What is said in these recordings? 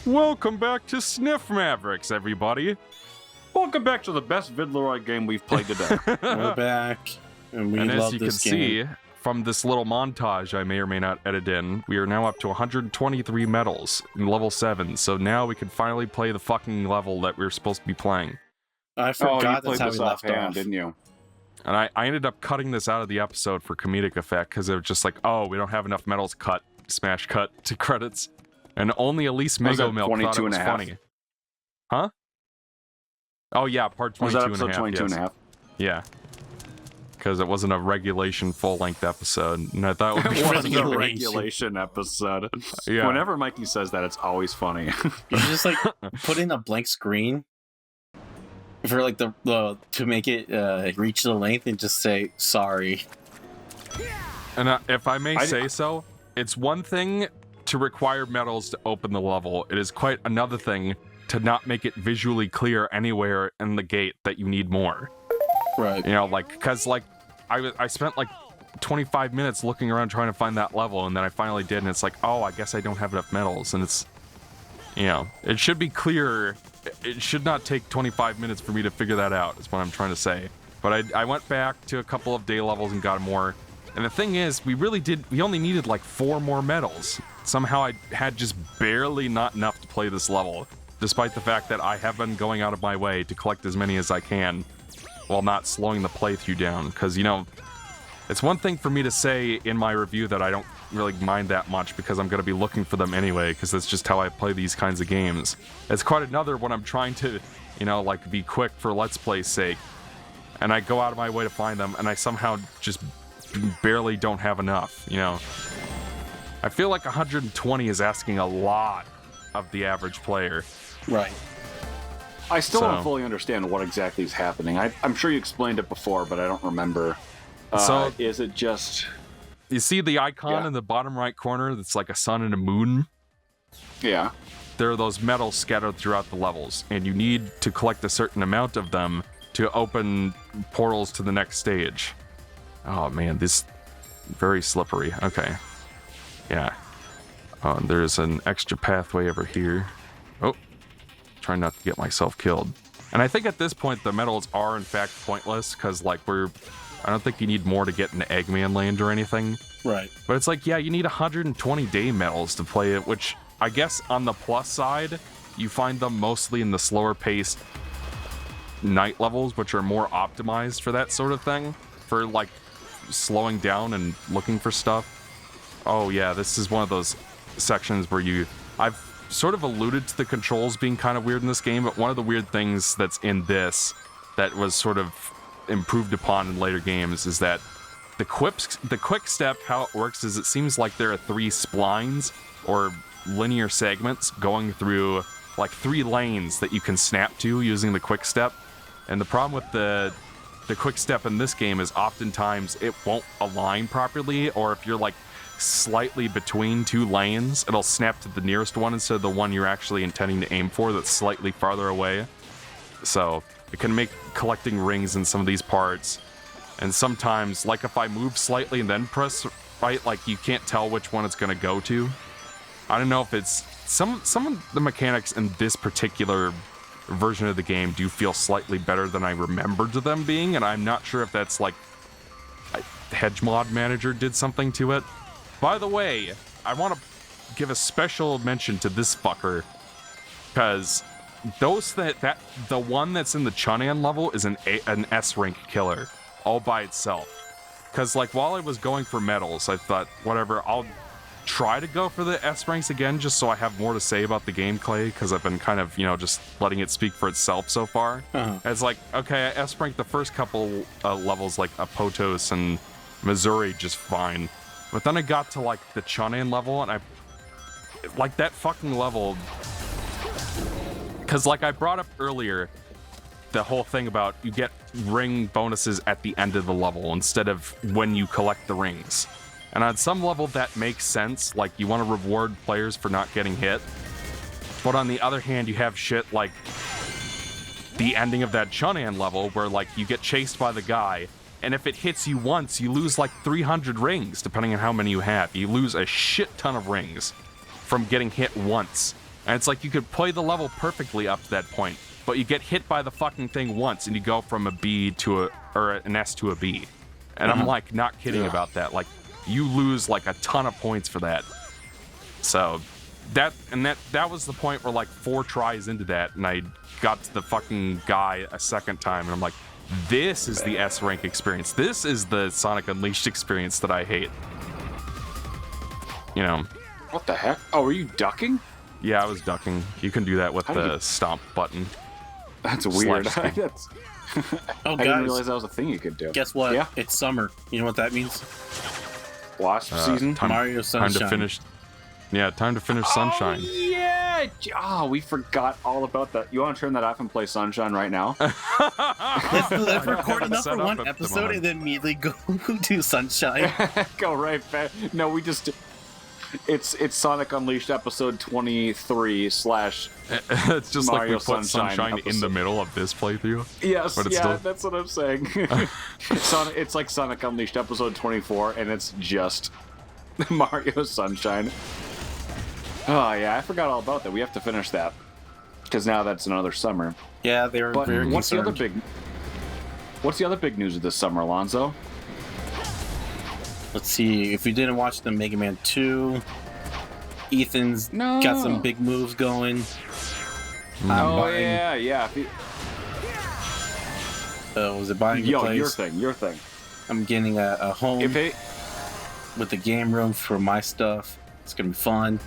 Welcome back to Sniff Mavericks, everybody. Welcome back to the best Vidleroy game we've played today. We're back, and we and love as you this can game. see from this little montage I may or may not edit in, we are now up to 123 medals in level 7, so now we can finally play the fucking level that we were supposed to be playing. I you forgot played that's how this we left offhand, off. didn't you? And I ended up cutting this out of the episode for comedic effect, because it was just like, oh, we don't have enough medals cut, smash cut to credits. And only EliseMangoMilk thought it was funny. Huh? Oh yeah, part 22 Was that episode 22 and a half? Yeah. Because it wasn't a regulation full-length episode, and I thought it would be It funny. wasn't a regulation episode. Yeah. Whenever Mikey says that, it's always funny. You should just like put in a blank screen for like the to make it reach the length and just say sorry. And if I may say so, it's one thing to require medals to open the level. It is quite another thing to not make it visually clear anywhere in the gate that you need more. Right. You know, like, because, like, I spent, like, 25 minutes looking around trying to find that level, and then I finally did, and it's like, oh, I guess I don't have enough medals, and it's, you know, it should be clear. It should not take 25 minutes for me to figure that out, is what I'm trying to say. But I went back to a couple of day levels and got more. And the thing is, we only needed like 4 more medals. Somehow I had just barely not enough to play this level, despite the fact that I have been going out of my way to collect as many as I can, while not slowing the playthrough down. Because, you know, it's one thing for me to say in my review that I don't really mind that much because I'm going to be looking for them anyway, because that's just how I play these kinds of games. It's quite another when I'm trying to, you know, like, be quick for Let's Play's sake, and I go out of my way to find them, and I somehow just barely don't have enough, you know. I feel like 120 is asking a lot of the average player. Right. I still don't fully understand what exactly is happening. I'm sure you explained it before, but I don't remember. So is it just... You see the icon in the bottom right corner that's like a sun and a moon? Yeah. There are those medals scattered throughout the levels, and you need to collect a certain amount of them to open portals to the next stage. Oh man, this very slippery. Okay. Yeah. Oh, and there's an extra pathway over here. Oh, trying not to get myself killed. And I think at this point the medals are in fact pointless, because like I don't think you need more to get into Eggman Land or anything. Right. But it's like, yeah, you need 120 day medals to play it, which I guess on the plus side, you find them mostly in the slower paced night levels, which are more optimized for that sort of thing, for like slowing down and looking for stuff. Oh yeah, this is one of those sections where I've sort of alluded to the controls being kind of weird in this game, but one of the weird things that's in this that was sort of improved upon in later games is that the quick step, how it works is it seems like there are 3 splines or linear segments going through like 3 lanes that you can snap to using the quick step. And the problem with the quick step in this game is oftentimes it won't align properly, or if you're like slightly between 2 lanes, it'll snap to the nearest one instead of the one you're actually intending to aim for that's slightly farther away. So it can make collecting rings in some of these parts, and sometimes, like if I move slightly and then press right, like you can't tell which one it's gonna go to. I don't know if it's some of the mechanics in this particular version of the game do feel slightly better than I remembered them being, and I'm not sure if that's like Hedgemod Manager did something to it. By the way, I want to give a special mention to this fucker, because the one that's in the Chunan level is an S rank killer all by itself. Because like while I was going for medals, I thought whatever, I'll try to go for the S ranks again just so I have more to say about the gameplay, because I've been kind of, you know, just letting it speak for itself so far. It's like, okay, I S ranked the first couple levels like Apotos and Missouri just fine, but then I got to like the Chunan level, and I like that fucking level, because like I brought up earlier, the whole thing about you get ring bonuses at the end of the level instead of when you collect the rings. And on some level that makes sense, like you want to reward players for not getting hit. But on the other hand, you have shit like the ending of that Chunan level where like you get chased by the guy, and if it hits you once, you lose like 300 rings, depending on how many you have. You lose a shit ton of rings from getting hit once. And it's like you could play the level perfectly up to that point, but you get hit by the fucking thing once, and you go from a B to an S to a B. And I'm like, not kidding about that. Like, you lose like a ton of points for that. So that was the point where like 4 tries into that, and I got to the fucking guy a second time, and I'm like, this is the S rank experience. This is the Sonic Unleashed experience that I hate. You know. What the heck? Oh, were you ducking? Yeah, I was ducking. You can do that with the stomp button. That's weird. Oh, I guys, didn't realize that was a thing you could do. guess what? Yeah. It's summer. You know what that means? Wasp season? Mario Sunshine. Time to finish. Yeah, time to finish Sunshine. Oh, yeah! Oh, we forgot all about that. You want to turn that off and play Sunshine right now? Let's record enough Set for up one at the episode moment. and then immediately go to Sunshine. Go right back. No, we just... It's Sonic Unleashed episode 23 / It's just Mario like we put Sunshine in the episode. middle of this playthrough. Yes, But it's yeah, still- that's what I'm saying. It's like Sonic Unleashed episode 24, and it's just Mario Sunshine. Oh yeah, I forgot all about that. We have to finish that because now that's another summer. Yeah, they were But very what's the concerned. other big news of this summer, Alonzo? Let's see. If you didn't watch the Mega Man 2, Ethan's No. got some big moves going. I'm Oh buying, yeah. was it buying a Yo, place? your thing. I'm getting a home If it, with the game room for my stuff. It's gonna be fun.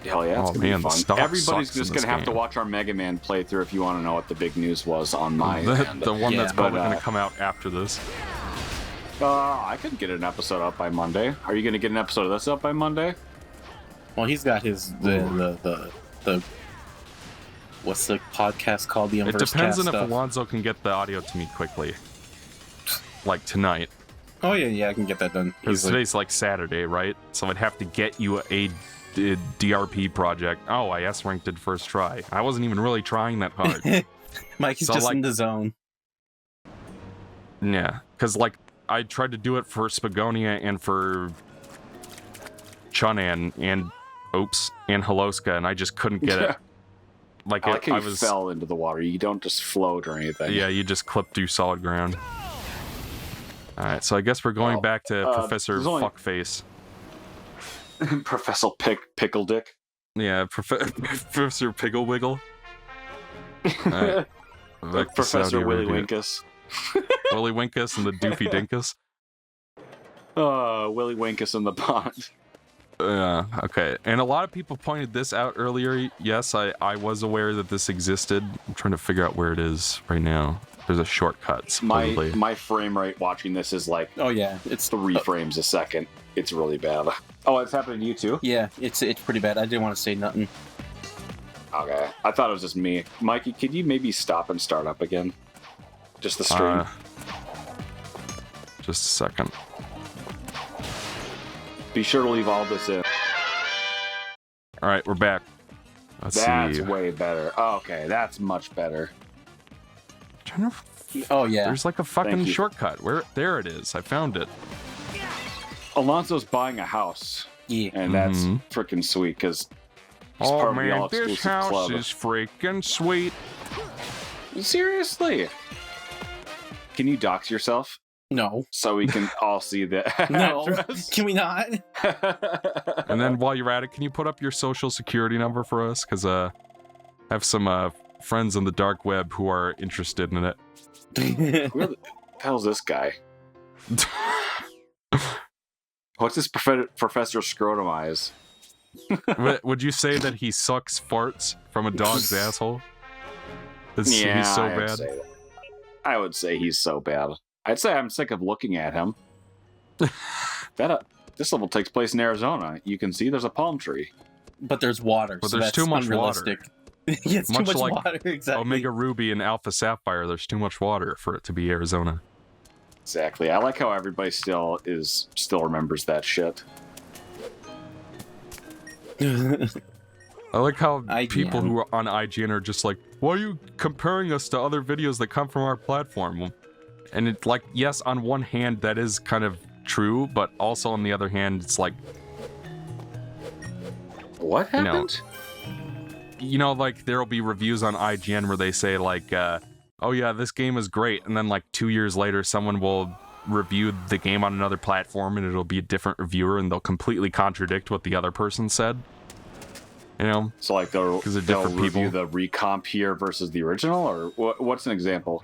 hell yeah, it's Oh, gonna man, be the fun. stock Everybody's sucks just in gonna this have to game. watch our Mega Man playthrough if you want to know what the big news was on my end. The one that's Yeah. probably But, going to come out after this. I could get an episode up by Monday. Are you gonna get an episode of this up by Monday? Well, he's got his the what's the podcast called? The It Inverse depends Cast on if stuff. Alonzo can get the audio to me quickly. Like tonight. Oh yeah, I can get that done. Because easily. today's like Saturday, right? So I'd have to get you a DRP project. Oh, I S-ranked it first try. I wasn't even really trying that hard. Mike is So, just like- in the zone. Yeah, because like I tried to do it for Spagonia and for Chunan and Haloska, and I just couldn't get it. Like I like how I you was. fell into the water. You don't just float or anything. Yeah, you just clip through solid ground. All right, so I guess we're going Well, back to Professor there's only- Fuckface. Professor Pickle Dick. Yeah, Professor Piggle Wiggle. All right, back to Professor Saudi Willy Arabia. Winkus. Willy Winkus and the Doofy Dinkus. Willy Winkus in the pond. Okay. And a lot of people pointed this out earlier. Yes, I was aware that this existed. I'm trying to figure out where it is right now. There's a shortcut, supposedly. My frame rate watching this is like Oh yeah, it's 3 frames a second. It's really bad. Oh, it's happening to you too? yeah, it's pretty bad. I didn't want to say nothing. Okay. I thought it was just me. Mikey, could you maybe stop and start up again? Just the stream. Just a second. Be sure to leave all this in. All right, we're back. Let's That's see. way better. Okay, that's much better. Oh yeah, There's like a Thank fucking you. shortcut. There it is. I found it. Alonso's buying a house, yeah. and that's Mhm. freaking sweet because he's Oh part of the man, this all-exclusive house club. is freaking sweet. Seriously? Can you dox yourself No, so we can all see the no, address? can we not? And then while you're at it, can you put up your social security number for us? Because I have some friends on the dark web who are interested in it. Who the hell's this guy? What's this Professor Scrotum Eyes? Would you say that he sucks farts from a dog's asshole? He's so I would bad. say that. I would say he's so bad. I'd say I'm sick of looking at him. This level takes place in Arizona. You can see there's a palm tree. But there's water. But so there's that's too much unrealistic. Yeah, it's Much too much like water. Exactly. Omega Ruby and Alpha Sapphire, there's too much water for it to be Arizona. Exactly. I like how everybody still remembers that shit. I like how IGN. people who are on IGN are just like, why are you comparing us to other videos that come from our platform? And it's like, yes, on one hand, that is kind of true, but also on the other hand, it's like, What You know, happened? you know, like there'll be reviews on IGN where they say like, oh yeah, this game is great, and then like 2 years later, someone will review the game on another platform, and it'll be a different reviewer, and they'll completely contradict what the other person said. You know, So like they'll different review people. the recomp here versus the original, or what's an example?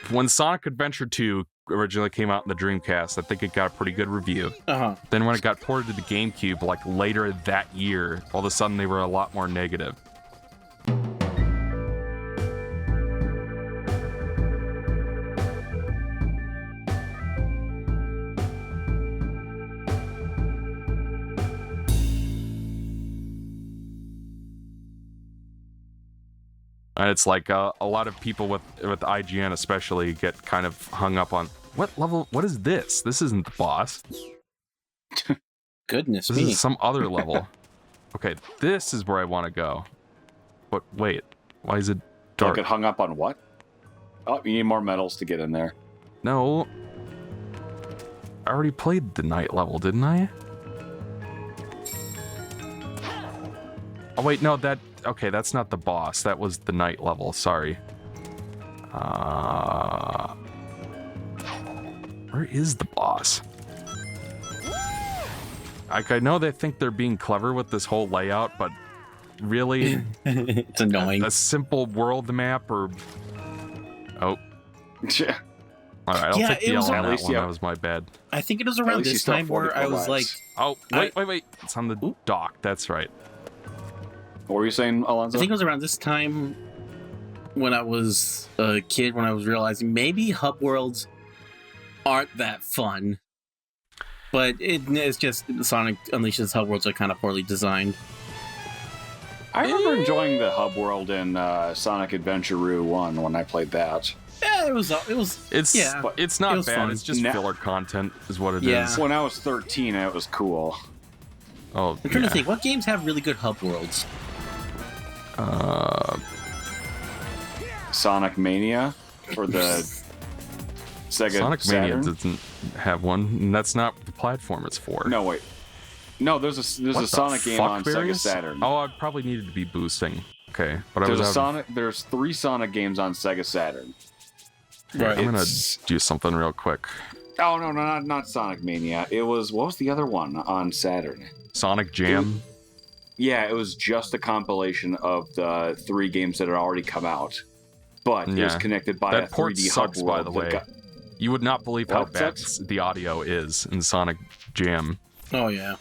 When Sonic Adventure 2 originally came out in the Dreamcast, I think it got a pretty good review. Then when it got ported to the GameCube, like later that year, all of a sudden they were a lot more negative. And it's like a lot of people with IGN especially get kind of hung up on, what level, what is this? This isn't the boss. Goodness This me. is some other level. Okay, this is where I want to go. But wait, why is it Don't dark? get hung up on what? Oh, you need more medals to get in there. No. I already played the night level, didn't I? Oh wait, no, okay, that's not the boss. That was the night level, sorry. Where is the boss? Like, I know they think they're being clever with this whole layout, but really, It's annoying. a simple world map or... Oh, Yeah. alright, I'll Yeah, take it the was L on at that least one. you That have- was my bad. I think it was At around least you this still have time where 44 I was like, lives. Oh, wait. It's on the dock. That's right. What were you saying, Alonzo? I think it was around this time when I was a kid, when I was realizing maybe hub worlds aren't that fun. But it's just Sonic Unleashes hub worlds are kind of poorly designed. I remember enjoying the hub world in Sonic Adventure 1 when I played that. Yeah, it was It's yeah. it's not It was bad. fun. It's just Now- filler content, is what it is. Yeah. When I was 13, it was cool. Oh, I'm trying yeah. to think, what games have really good hub worlds? Sonic Mania for the Sega Sonic Mania Saturn. doesn't have one, and that's not the platform it's for. No, wait. No, there's a What the Sonic game fuck, on Barrios? Sega Saturn. Oh, I probably needed to be boosting. Okay, but I was There's 3 Sonic games on Sega Saturn. I'm gonna It's- do something real quick. Oh no, not Sonic Mania. It was, what was the other one on Saturn? Sonic Jam. Yeah, it was just a compilation of the 3 games that had already come out, but it was Yeah. connected by That a port 3D sucks, hub by world. the that way. got- You would not believe how What? bad Sucks? the audio is in Sonic Jam. Oh, yeah.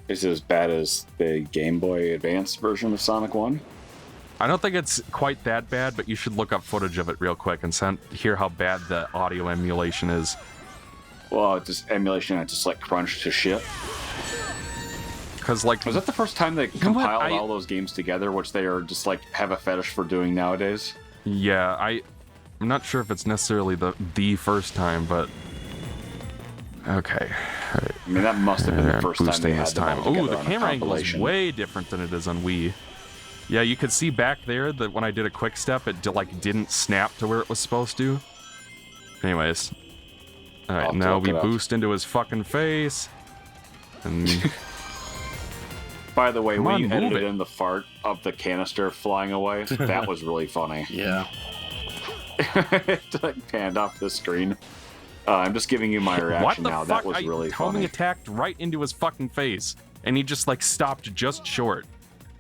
Is it as bad as the Game Boy Advance version of Sonic 1? I don't think it's quite that bad, but you should look up footage of it real quick and hear how bad the audio emulation is. Well, it's just emulation and just like crunched to shit. Because, like, Was that the first time they know what? compiled all those games together, which they are just like have a fetish for doing nowadays? yeah, I'm not sure if it's necessarily the first time, but okay. I mean, that must have been the first time they Boosting had this them all time. Oh, together the on a camera angle is compilation. way different than it is on Wii. Yeah, you could see back there that when I did a quick step, it didn't snap to where it was supposed to. Anyways, all I'll right, have to now look we it up. boost into his fucking face, and By the way, Come when on, you move edited it. in the fart of the canister flying away, that was really funny. Yeah. It like panned off the screen. I'm just giving you my what reaction the now. fuck? That was really Homing funny. attacked right into his fucking face, and he just stopped just short.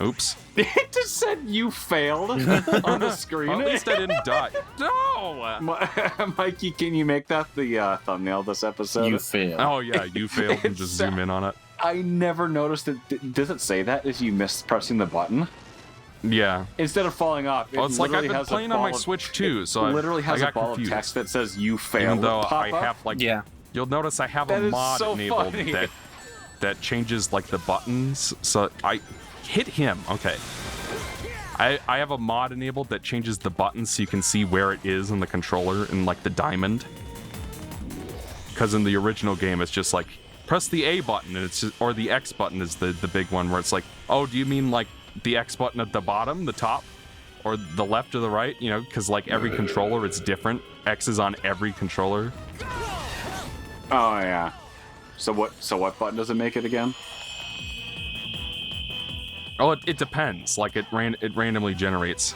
Oops. It just said you failed on the screen. Well, at least I didn't die. No. Mikey, can you make that the thumbnail of this episode? You fail. Oh yeah, you failed, and just zoom in on it. I never noticed it. Does it say that if you missed pressing the button? Yeah. Instead of falling off, it Well, it's like I've literally been has a playing on my ball of- Switch too, so it literally I has a got ball confused. of text that says "you failed." Even though pop I up. have Yeah. you'll notice I have That a is mod so enabled funny. that changes the buttons. So hit him. Okay. I have a mod enabled that changes the button so you can see where it is in the controller in like the diamond. Because in the original game, it's just like press the A button and it's just, or the X button is the big one where it's like, oh, do you mean like the X button at the bottom, the top, or the left or the right? You know, because like every controller, it's different. X is on every controller. Oh yeah. So what button does it make it again? Oh, it depends. Like it randomly generates.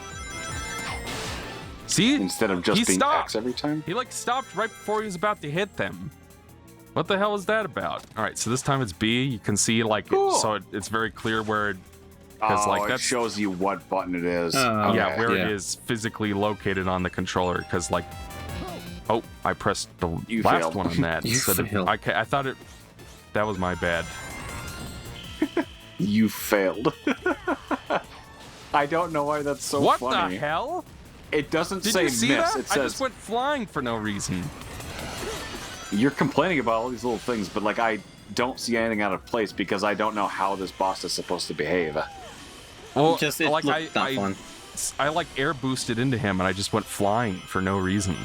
See? Instead of just he being stopped. X every time? He like stopped right before he was about to hit them. What the hell is that about? All right, so this time it's B. You can see like Cool. so it's very clear where it, Oh, it shows you what button it is. yeah, Okay. where it is physically located on the controller. Because like, oh, I pressed the You last failed. one on that. You instead of, failed. I thought it. That was my bad. You failed. I don't know why that's so What funny. the hell? It doesn't Did say you see miss. that? It I says just went flying for no reason. you're complaining about all these little things, but like I don't see anything out of place because I don't know how this boss is supposed to behave. Well, Just it like looked not fun. I like air boosted into him and I just went flying for no reason.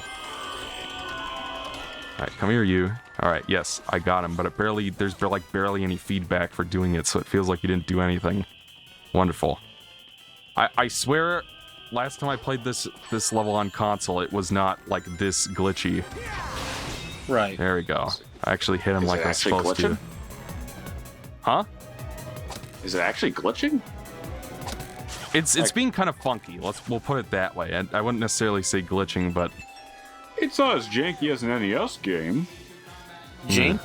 All right, come here, you. All right, yes, I got him, but it there's like barely any feedback for doing it, so it feels like you didn't do anything. Wonderful. I swear, last time I played this level on console, it was not like this glitchy. Right. There we go. I actually hit him Is like it I was actually supposed glitching? to. Huh? Is it actually glitching? It's being kind of funky. We'll put it that way. I wouldn't necessarily say glitching, but It's not as janky as an NES game. Jane?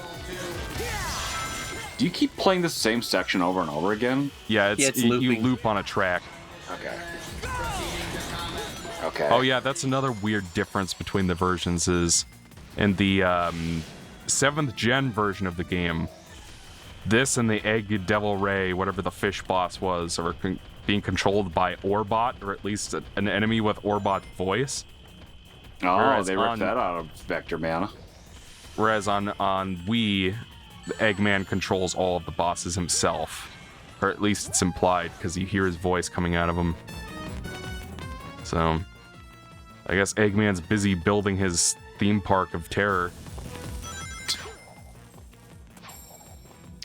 Do you keep playing the same section over and over again? yeah, it's you looping. loop on a track. Okay. Okay. Oh yeah, that's another weird difference between the versions is in the 7th gen version of the game, this and the Egg Devil Ray, whatever the fish boss was, are being controlled by Orbot, or at least an enemy with Orbot voice. Oh, whereas they ripped on- that out of Vector Man. Whereas on Wii, the Eggman controls all of the bosses himself. Or at least it's implied, because you hear his voice coming out of him. So, I guess Eggman's busy building his theme park of terror.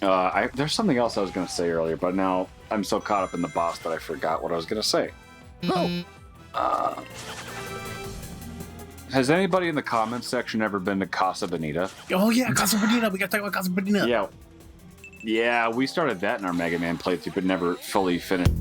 There's something else I was going to say earlier, but now I'm so caught up in the boss that I forgot what I was going to say. Has anybody in the comments section ever been to Casa Bonita? Oh yeah, Casa Bonita. We gotta talk about Casa Bonita. Yeah, we started that in our Mega Man playthrough, but never fully finished.